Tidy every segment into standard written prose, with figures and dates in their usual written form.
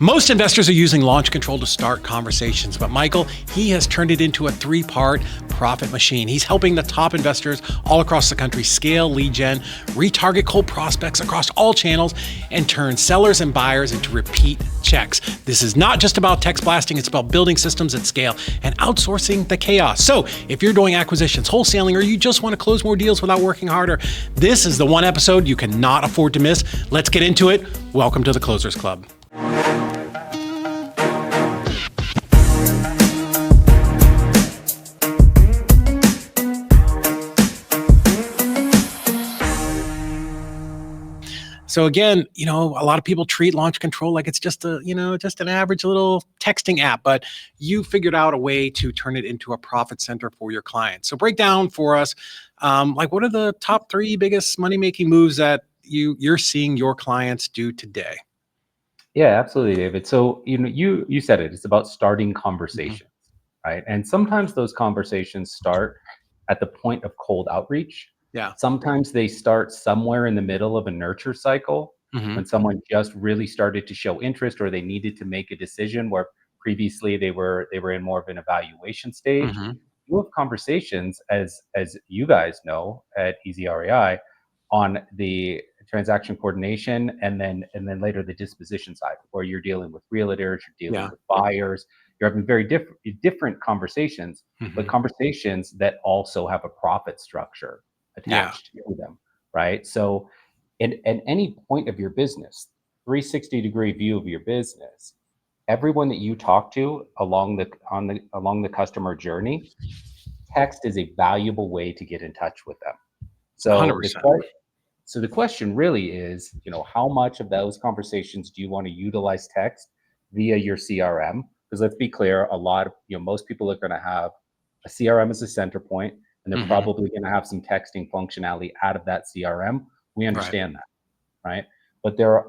Most investors are using launch control to start conversations, but Michael, he has turned it into a three-part profit machine. He's helping the top investors all across the country scale lead gen, retarget cold prospects across all channels, and turn sellers and buyers into repeat checks. This is not just about text blasting, it's about building systems at scale and outsourcing the chaos. So if you're doing acquisitions, wholesaling, or you just want to close more deals without working harder, this is the one episode you cannot afford to miss. Let's get into it. Welcome to the Closers Club. So again, a lot of people treat launch control like it's just just an average little texting app, but you figured out a way to turn it into a profit center for your clients. So break down for us, what are the top three biggest money-making moves that you're seeing your clients do today? Yeah, absolutely, David. So, you said it, it's about starting conversations, right? And sometimes those conversations start at the point of cold outreach. Yeah. Sometimes they start somewhere in the middle of a nurture cycle when someone just really started to show interest or they needed to make a decision where previously they were in more of an evaluation stage. You have conversations, as you guys know at ezREI, on the transaction coordination and then later the disposition side, where you're dealing with realtors, you're dealing with buyers, you're having very different conversations, but conversations that also have a profit structure attached to them, right? So in any point of your business, 360-degree view of your business, everyone that you talk to along the customer journey, text is a valuable way to get in touch with them. So 100%. the question really is, how much of those conversations do you want to utilize text via your CRM? Because let's be clear, most people are going to have a CRM as a center point, and they're probably going to have some texting functionality out of that CRM. We understand that, right? But there are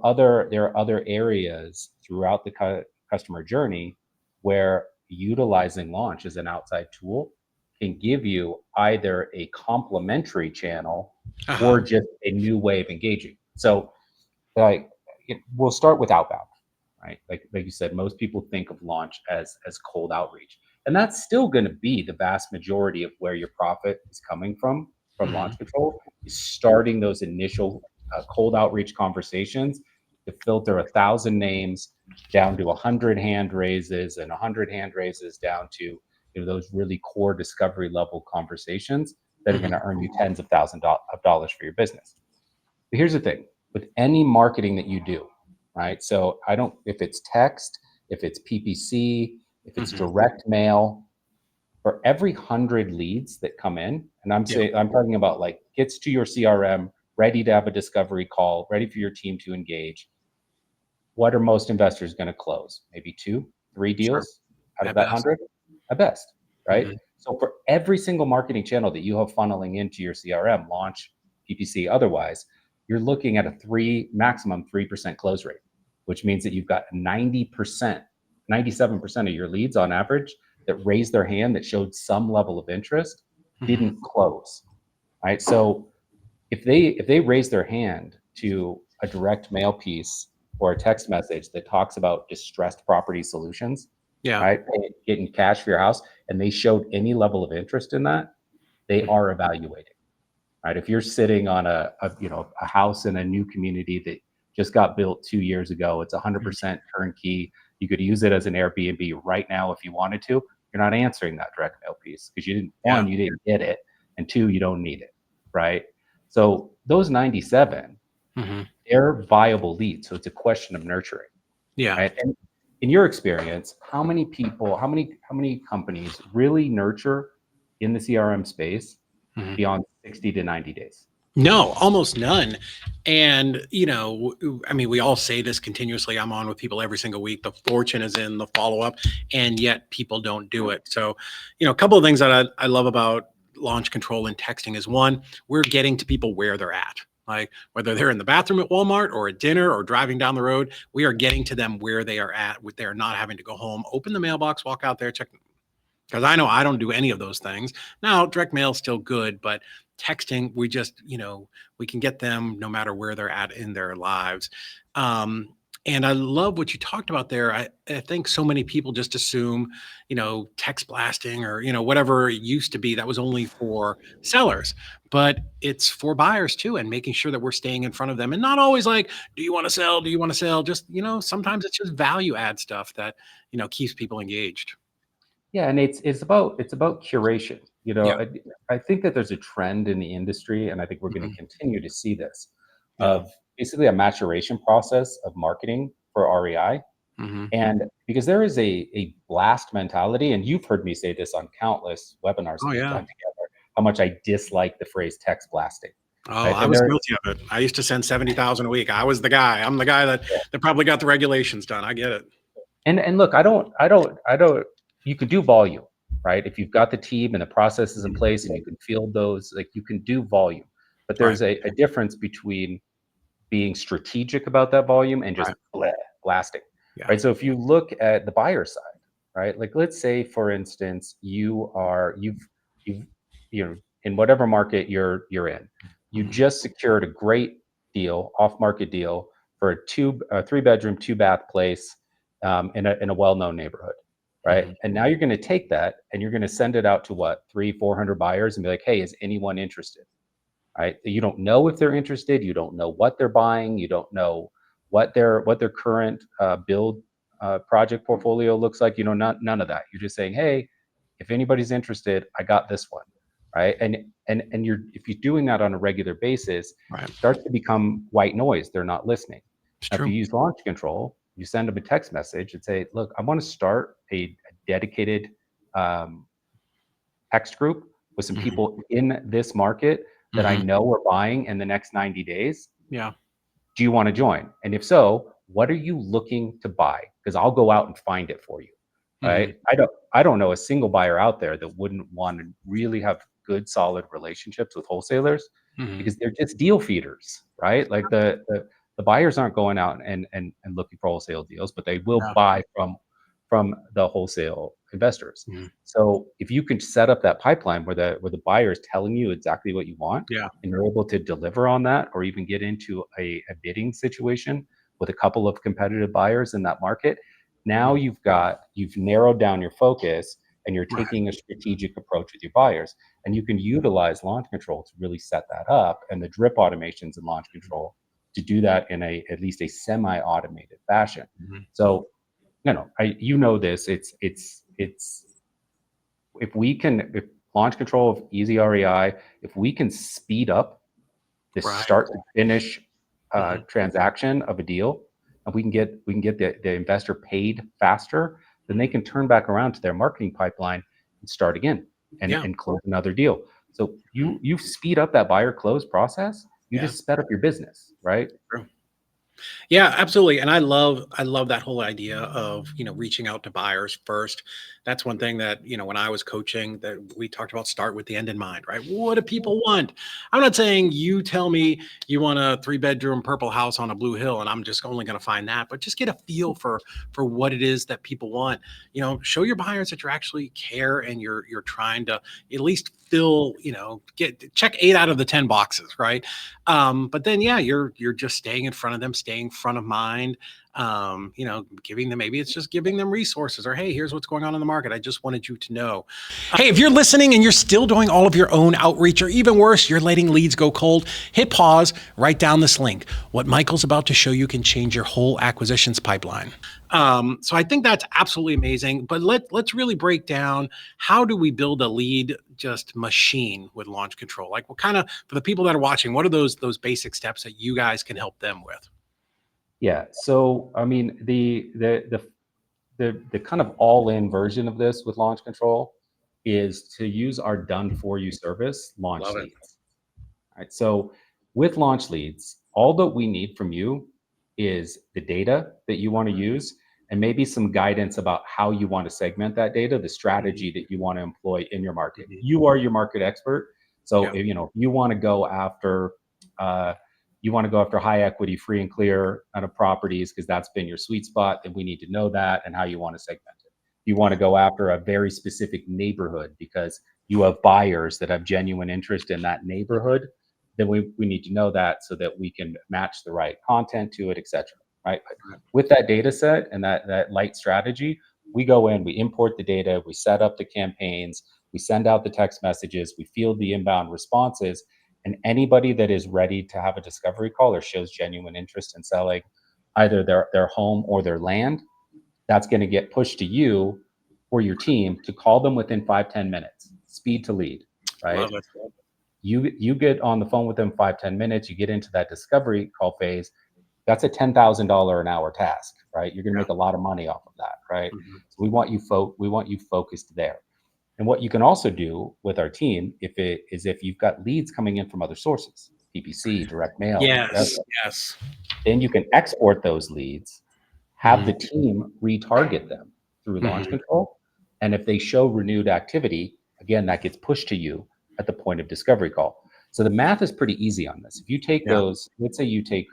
other areas throughout the customer journey where utilizing launch as an outside tool can give you either a complementary channel or just a new way of engaging. So we'll start with outbound, right? Like you said, most people think of launch as cold outreach. And that's still going to be the vast majority of where your profit is coming from launch control, is starting those initial cold outreach conversations to filter 1,000 names down to 100 hand raises and 100 hand raises down to those really core discovery level conversations that are going to earn you tens of thousands of dollars for your business. But here's the thing, with any marketing that you do, right? So if it's text, if it's PPC, if it's direct mail, for every 100 leads that come in, and I'm talking about like gets to your CRM, ready to have a discovery call, ready for your team to engage. What are most investors going to close? Maybe 2, 3 deals out of that 100 at best, right? So for every single marketing channel that you have funneling into your CRM, launch, PPC, otherwise, you're looking at a maximum 3% close rate, which means that you've got 90%, 97% of your leads on average that raised their hand, that showed some level of interest, didn't close, right? So if they raise their hand to a direct mail piece or a text message that talks about distressed property solutions, right, getting cash for your house, and they showed any level of interest in that, they are evaluating, right? If you're sitting on a house in a new community that just got built 2 years ago, it's 100% turnkey. You could use it as an Airbnb right now if you wanted to. You're not answering that direct mail piece because you didn't get it, and 2, you don't need it, right? So those 97, they're viable leads. So it's a question of nurturing. Yeah. Right? And in your experience, how many companies really nurture in the CRM space beyond 60 to 90 days? No, almost none. And, we all say this continuously. I'm on with people every single week. The fortune is in the follow-up, and yet people don't do it. So, a couple of things that I love about launch control and texting is, one, we're getting to people where they're at. Like whether they're in the bathroom at Walmart or at dinner or driving down the road, we are getting to them where they are at. They're not having to go home, open the mailbox, walk out there, check. Because I know I don't do any of those things. Now, direct mail is still good, but texting, we just, we can get them no matter where they're at in their lives. And I love what you talked about there. I think so many people just assume, text blasting or, whatever it used to be that was only for sellers, but it's for buyers too. And making sure that we're staying in front of them and not always like, do you want to sell? Do you want to sell? Just, sometimes it's just value add stuff that, keeps people engaged. Yeah, and it's about curation. Yeah. I think that there's a trend in the industry, and I think we're going Mhm. to continue to see this Yeah. of basically a maturation process of marketing for REI. Hmm. And because there is a blast mentality, and you've heard me say this on countless webinars Oh, that we've yeah. done together, how much I dislike the phrase text blasting, Oh, right? I And was there, guilty of it. I used to send 70,000 a week. I was the guy. I'm the guy that probably got the regulations done. I get it. and look, I don't. You could do volume, right? If you've got the team and the processes in Mhm. place, and you can field those, like you can do volume. But Right. there's a difference between being strategic about that volume and just Right. blasting, Yeah. right? So if you look at the buyer side, right? Like let's say, for instance, you've in whatever market you're in, you Mhm. just secured a great deal, off market deal for a 3 bedroom, 2 bath place in a well-known neighborhood, right? Mhm. And now you're going to take that and you're going to send it out to what, 300-400 buyers and be like, hey, is anyone interested? Right? You don't know if they're interested. You don't know what they're buying. You don't know what their current build project portfolio looks like. None of that. You're just saying, hey, if anybody's interested, I got this one, right? And you're if you're doing that on a regular basis, Right. it starts to become white noise. They're not listening. It's Now, if true. you use launch control, you send them a text message and say, look, I want to start a dedicated um, text group with some Mhm. people in this market that I Mhm. know are buying in the next 90 days. Yeah. Do you want to join? And if so, what are you looking to buy? Because I'll go out and find it for you. Mhm. Right? I don't know a single buyer out there that wouldn't want to really have good, solid relationships with wholesalers Mhm. because they're just deal feeders, right? Like the buyers aren't going out and looking for wholesale deals, but they will Yeah. buy from the wholesale investors. Mhm. So if you can set up that pipeline where the buyer is telling you exactly what you want, Yeah. and you're able to deliver on that, or even get into a bidding situation with a couple of competitive buyers in that market, now Mhm. you've narrowed down your focus and you're Right. taking a strategic approach with your buyers. And you can utilize launch control to really set that up, and the drip automations in launch control to do that in a at least a semi-automated fashion. Mhm. So, this. It's if launch control of easy REI, if we can speed up the Right. start to finish Mhm. transaction of a deal, and we can get the investor paid faster, then they Mhm. can turn back around to their marketing pipeline and start again and Yeah. and close another deal. So Mhm. you speed up that buyer close process. You Yeah. just sped up your business, right? True. Yeah, absolutely. And I love that whole idea of, reaching out to buyers first. That's one thing that, when I was coaching that we talked about start with the end in mind, right? What do people want? I'm not saying you tell me you want a 3 bedroom purple house on a blue hill and I'm just only going to find that, but just get a feel for what it is that people want. Show your buyers that you actually care and you're trying to at least fill, get check 8 out of the 10 boxes, right? But then, yeah, you're just staying in front of them, staying front of mind. Giving them maybe it's just giving them resources or hey, here's what's going on in the market. I just wanted you to know. Hey, if you're listening and you're still doing all of your own outreach, or even worse, you're letting leads go cold, hit pause, write down this link. What Michael's about to show you can change your whole acquisitions pipeline. So I think that's absolutely amazing. But let's really break down how do we build a lead just machine with launch control? Like what kind of for the people that are watching, what are those basic steps that you guys can help them with? Yeah. So I mean, the kind of all-in version of this with launch control is to use our done for you service, launch Love it. leads. Right. So with launch leads, all that we need from you is the data that you want to use and maybe some guidance about how you want to segment that data, the Mhm. strategy that you want to employ in your market. Mhm. You are your market expert. So Yeah. if you want to go after uh, high equity free and clear kind of properties because that's been your sweet spot, then we need to know that and how you want to segment it. If you want Yeah. to go after a very specific neighborhood because you have buyers that have genuine interest in that neighborhood, then we need to know that so that we can match the right content to it, etc. right? But Right. with that data set and that light strategy, we go in, we import the data, we set up the campaigns, we send out the text messages, we field the inbound responses, and anybody that is ready to have a discovery call or shows genuine interest in selling either their home or their land, that's going to get pushed to you or your team to call them within 5-10 minutes. Speed to lead, right? Love it. You get on the phone with them 5-10 minutes, you get into that discovery call phase. That's a $10,000 an hour task, right? You're going to Yeah. make a lot of money off of that, right? Mhm. So we want you focused there. And what you can also do with our team, if you've got leads coming in from other sources, PPC, direct mail, whatever, Yes. Yes. then you can export those leads, have Mhm. the team retarget them through launch Mhm. control. And if they show renewed activity, again, that gets pushed to you at the point of discovery call. So the math is pretty easy on this. If you take Yeah. those, let's say you take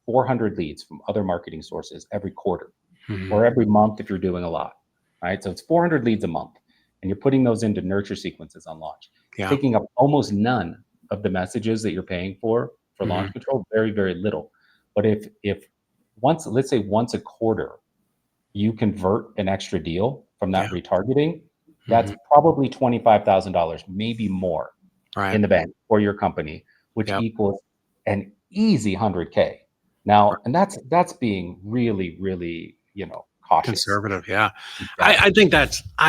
400 leads from other marketing sources every quarter Mhm. or every month if you're doing a lot, right? So it's 400 leads a month, and you're putting those into nurture sequences on launch. It's Yeah. taking up almost none of the messages that you're paying for Mhm. launch control, very, very little. But if once, let's say once a quarter, you convert an extra deal from Yeah. that retargeting, that's Mhm. probably $25,000, maybe more Right. in the bank for your company, which Yep. equals an easy 100K. Now, and that's being really, really, cautious. Conservative, yeah. I Exactly.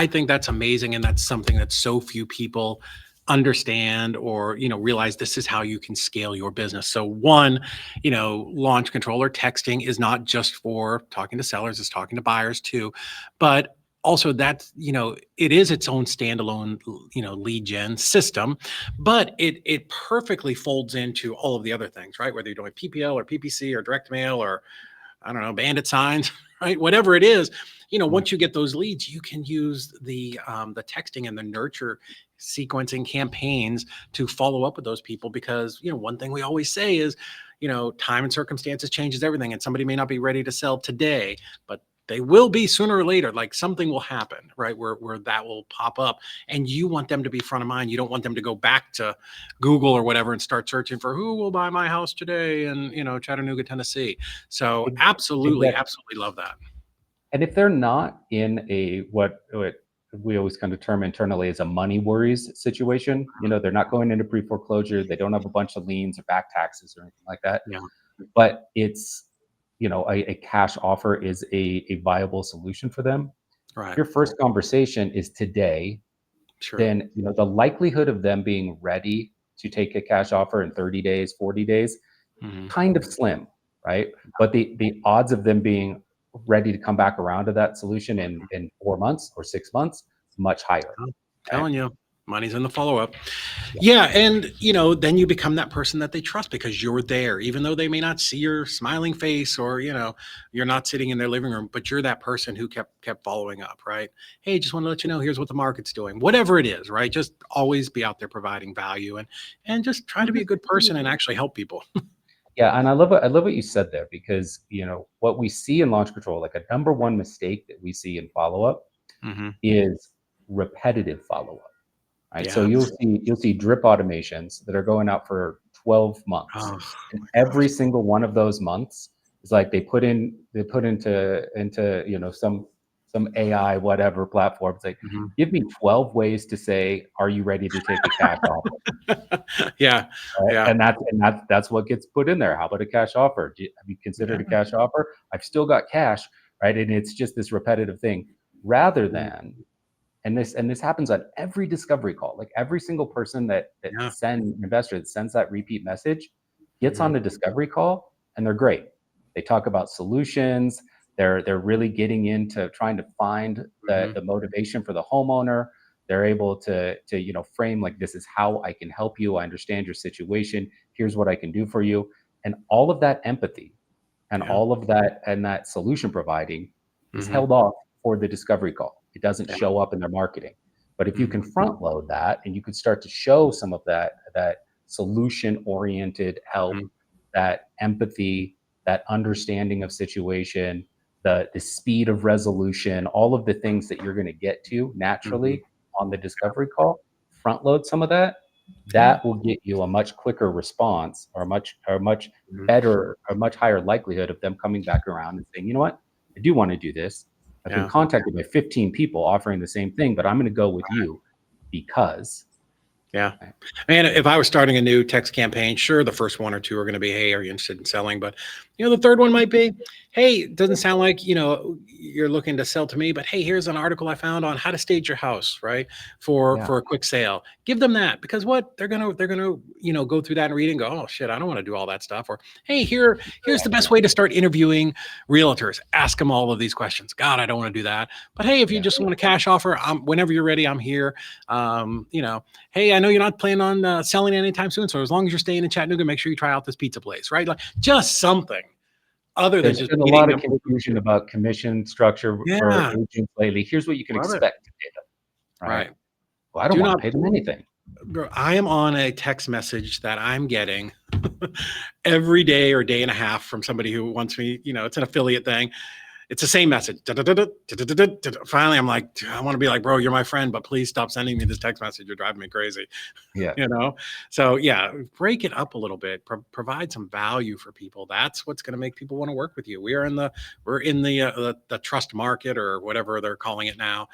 think that's amazing, and that's something that so few people understand or realize this is how you can scale your business. So one, launch control or texting is not just for talking to sellers, it's talking to buyers too. But also that's, it is its own standalone, lead gen system, but it perfectly folds into all of the other things, right? Whether you're doing PPL or PPC or direct mail or I don't know, bandit signs, right? Whatever it is, Mhm. once you get those leads, you can use the texting and the nurture sequencing campaigns to follow up with those people because one thing we always say is, time and circumstances changes everything, and somebody may not be ready to sell today, but they will be sooner or later. Like something will happen, right? Where that will pop up, and you want them to be front of mind. You don't want them to go back to Google or whatever and start searching for who will buy my house today in Chattanooga, Tennessee. So Ex absolutely, exactly. absolutely love that. And if they're not in a what we always kind of term internally as a money worries situation, they're not going into pre-foreclosure, they don't have a bunch of liens or back taxes or anything like that, Yeah, but it's, a cash offer is a viable solution for them. If right. your first conversation is today, Sure. then, the likelihood of them being ready to take a cash offer in 30 days, 40 days, Mhm. kind of slim, right? But the odds of them being ready to come back around to that solution in 4 months or 6 months, much higher, I'm right? telling you, money's in the follow-up. Yeah. Yeah, and then you become that person that they trust because you're there, even though they may not see your smiling face or you're not sitting in their living room, but you're that person who kept following up, right? Hey, just want to let you know, here's what the market's doing, whatever it is, right? Just always be out there providing value and just try to be a good person and actually help people. Yeah, and I love what you said there because, what we see in launch control, like a number one mistake that we see in follow-up Hmm. is repetitive follow-up, right? So Yeah. you'll see drip automations that are going out for 12 months. Oh And my gosh. every single one of those months is like they put into, some AI whatever platform. It's like, Mhm. give me 12 ways to say, are you ready to take a cash offer? Yeah. Right? Yeah. And that's what gets put in there. How about a cash offer? Have you considered a Yeah. cash offer? I've still got cash, right? And it's just this repetitive thing rather Mhm. than, and this happens on every discovery call. Like every single person that Yeah. send investor that sends that repeat message gets Mhm. on the discovery call and they're great. They talk about solutions. They're really getting into trying to find the Mhm. the motivation for the homeowner. They're able to frame like, this is how I can help you. I understand your situation. Here's what I can do for you. And all of that empathy and Yeah. all of that and that solution providing is Mhm. held off for the discovery call. It doesn't Yeah. show up in their marketing. But if you Mhm. can front load that and you could start to show some of that solution oriented help, Mhm. that empathy, that understanding of situation, the speed of resolution, all of the things that you're going to get to Mhm. naturally on the discovery call, front load some of that, that will get you a much quicker response, or a much better, a much higher likelihood of them coming back around and saying, you know what, I do want to do this. I've been Yeah. contacted by 15 people offering the same thing, but I'm going to go with you because. Yeah. Right? And if I was starting a new text campaign, sure, the first one or two are going to be, hey, are you interested in selling? But, the third one might be, hey, it doesn't sound like, you're looking to sell to me, but hey, here's an article I found on how to stage your house, right? For Yeah. a quick sale. Give them that, because what they're going to, go through that and read and go, oh shit, I don't want to do all that stuff. Or, hey, here's the best way to start interviewing realtors. Ask them all of these questions. God, I don't want to do that. But hey, if you just want a cash offer, whenever you're ready, I'm here. Hey, I know you're not planning on selling anytime soon, so as long as you're staying in Chattanooga, make sure you try out this pizza place, right? Like, just something other than There's just been a beating lot of them. confusion about commission structure for Yeah, agents lately. Here's what you can love it. expect to pay them, right? Right. Well, I don't Do want not, to pay them anything. bro, I am on a text message that I'm getting every day or day and a half from somebody who wants me, it's an affiliate thing. It's the same message. Finally, I'm like, I want to be like, bro, you're my friend, but please stop sending me this text message. You're driving me crazy. Yeah. So yeah, break it up a little bit. Provide some value for people. That's what's going to make people want to work with you. We're in the trust market, or whatever they're calling it now.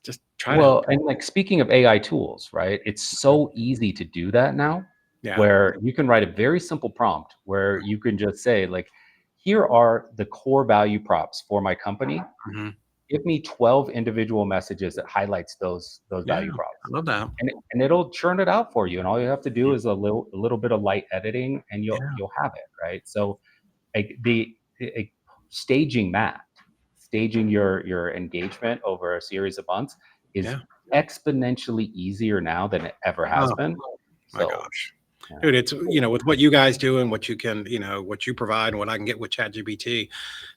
Just try to help. Well, and like speaking of AI tools, right? It's so easy to do that now, Yeah. where you can write a very simple prompt where you can just say, like, here are the core value props for my company. Mhm. Give me 12 individual messages that highlights those Yeah, value props. I love that. And it'll churn it out for you. And all you have to do is a little bit of light editing, and Yeah. you'll have it, right? So staging that, staging your engagement over a series of months is Yeah. exponentially easier now than it ever has Oh been. my So, gosh. yeah. Dude, it's, with what you guys do and what you can, what you provide and what I can get with ChatGPT,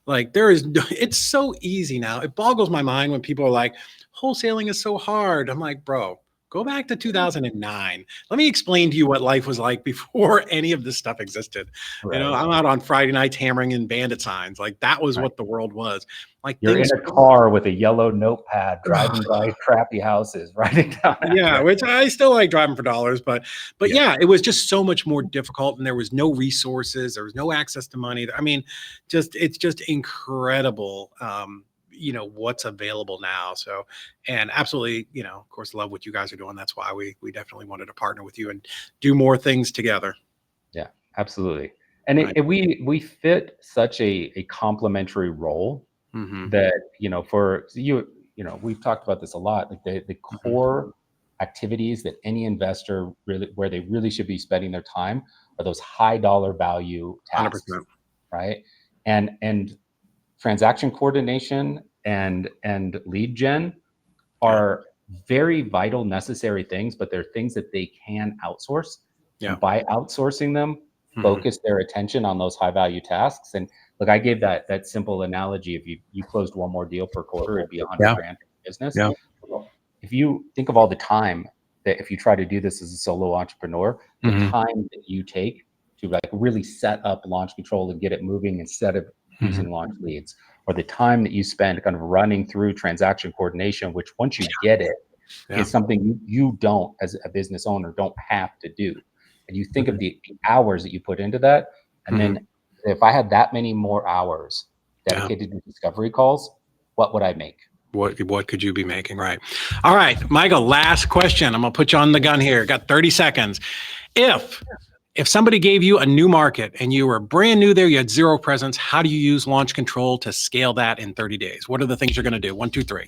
like it's so easy now. It boggles my mind when people are like, wholesaling is so hard. I'm like, bro, go back to 2009. Let me explain to you what life was like before any of this stuff existed. Right, I'm out on Friday nights hammering in bandit signs. Like, that was right. what the world was. Like, You're in things. a car with a yellow notepad driving by crappy houses, writing down Yeah, address. which I still like driving for dollars, but Yeah. yeah, it was just so much more difficult, and there was no resources, there was no access to money. I mean, it's just incredible, what's available now. So, and absolutely, of course, love what you guys are doing. That's why we definitely wanted to partner with you and do more things together. Yeah, absolutely. And Right. we fit such a complementary role Hmm. that, for we've talked about this a lot, like the Hmm. core activities that any investor really, where they really should be spending their time, are those high dollar value tasks, 100%. right? And transaction coordination and lead gen Yeah. are very vital, necessary things, but they're things that they can outsource. Yeah. And by outsourcing them, Hmm. focus their attention on those high value tasks. And look, I gave that simple analogy. If you closed one more deal per quarter, it'd be 100 Yeah. grand in business. Yeah. Well, if you think of all the time that, if you try to do this as a solo entrepreneur, the Hmm. time that you take to like really set up launch control and get it moving instead of Hmm. using launch leads, or the time that you spend kind of running through transaction coordination, which once you get it, Yeah. is something you don't, as a business owner, don't have to do. And you think of Hmm. the hours that you put into that, and Hmm. then if I had that many more hours Yeah. dedicated to discovery calls, what would I make? What could you be making? Right. All right, Michael, last question. I'm gonna put you on the gun here. Got 30 seconds. If if somebody gave you a new market and you were brand new there, you had zero presence, how do you use launch control to scale that in 30 days? What are the things you're gonna do? One, two, three.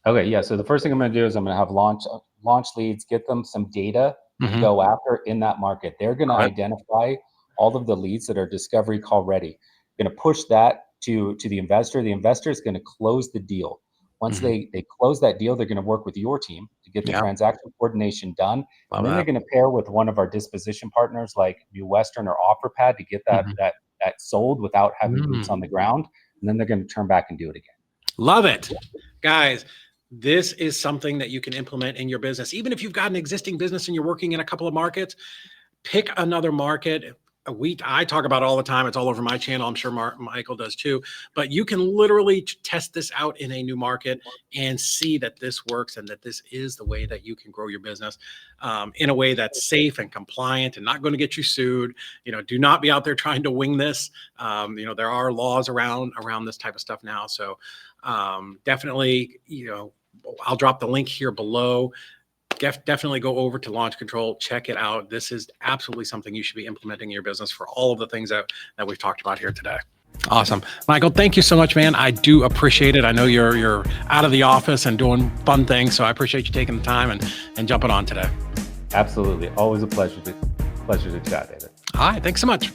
Okay, yeah. So the first thing I'm going to do is I'm going to have launch leads, get them some data to Mm-hmm. go after in that market. They're going to Got it. identify all of the leads that are discovery call ready. Going to push that to the investor. The investor is going to close the deal. Once Mm-hmm. they close that deal, they're going to work with your team to get the Yeah, transaction coordination done, love and then they're that. going to pair with one of our disposition partners like New Western or OfferPad to get that Mm-hmm. that sold without having boots Mm. on the ground, and then they're going to turn back and do it again. Love it. Guys, this is something that you can implement in your business. Even if you've got an existing business and you're working in a couple of markets, pick another market, I talk about it all the time. It's all over my channel. I'm sure Michael does too. But you can literally test this out in a new market and see that this works and that this is the way that you can grow your business in a way that's safe and compliant and not going to get you sued. Do not be out there trying to wing this. There are laws around this type of stuff now. So definitely, I'll drop the link here below. Definitely go over to Launch Control, check it out. This is absolutely something you should be implementing in your business for all of the things that we've talked about here today. Awesome. Michael, thank you so much, man. I do appreciate it. I know you're out of the office and doing fun things, so I appreciate you taking the time and jumping on today. Absolutely. Always a pleasure to chat, David. All right. Thanks so much.